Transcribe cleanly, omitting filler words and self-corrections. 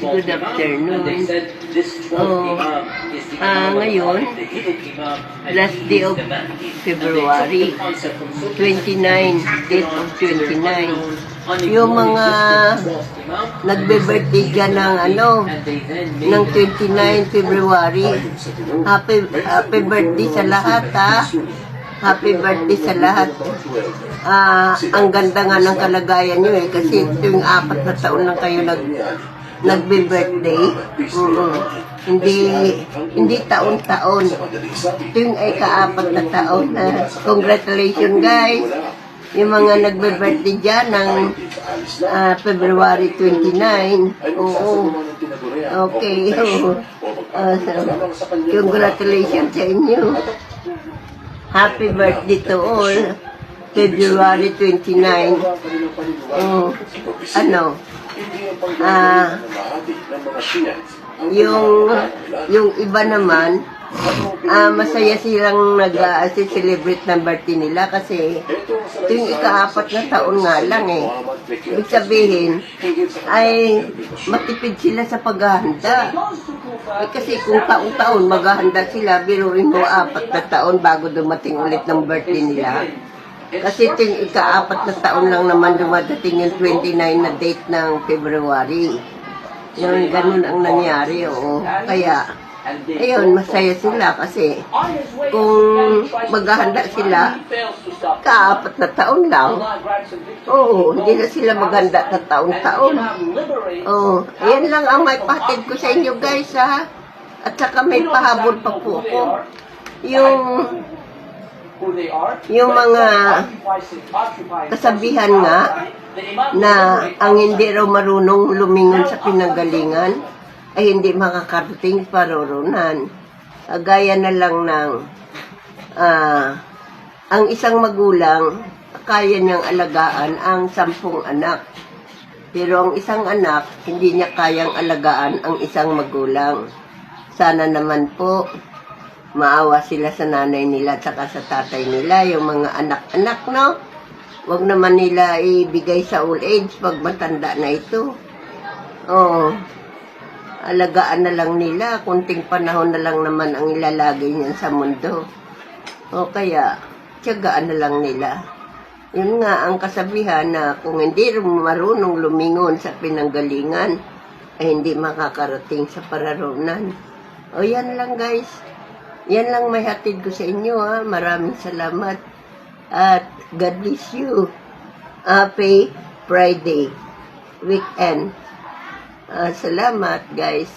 Good afternoon. Ngayon, last day of February, 29, date of 29. Yung mga nagbe-birthday dyan ng 29 February. Happy birthday sa lahat, ha? Happy birthday sa lahat. Ang ganda nga ng kalagayan nyo kasi tuwing 4 na taon lang kayo nagbe-birthday. Hindi taon-taon. Tuwing ay ka-4 na taon. Congratulations, guys. Yung mga nagbe-birthday dyan ng February 29. Okay. Congratulations sa inyo. Happy birthday to all. February 29. Yung iba naman, masaya silang nag-celebrate ng birthday nila kasi yung ika-4 na taon nga lang Ibig sabihin, ay matipid sila sa paghahanda. Kasi kung taon-taon maghahanda sila, biruin mo 4 na taon bago dumating ulit ng birthday nila. Kasi yung ika-4 na taon lang naman dumadating yung 29 na date ng February. Yung ganun ang nangyari, Kaya, ayun, masaya sila kasi kung maghahanda sila, ka-4 na taon lang. Hindi na sila maghanda na taon-taon. Ayan lang ang may pahatid ko sa inyo, guys, ha? At saka may pahabol pa po ako. Yung mga kasabihan nga na ang hindi raw marunong lumingon sa pinanggalingan ay hindi makakarating paroronan. Gaya na lang ng ang isang magulang kaya niyang alagaan ang 10 anak. Pero ang isang anak hindi niya kayang alagaan ang isang magulang. Sana naman po maawa sila sa nanay nila at saka sa tatay nila, yung mga anak-anak, no? Huwag naman nila ibigay sa old age pag matanda na ito. Alagaan na lang nila, kunting panahon na lang naman ang ilalagay niyan sa mundo. Kaya, tiyagaan na lang nila. Yun nga ang kasabihan na kung hindi marunong lumingon sa pinanggalingan, ay hindi makakarating sa pararonan. Yan lang, guys. Yan lang may hatid ko sa inyo, ha. Maraming salamat. At God bless you. Happy Friday weekend. Salamat, guys.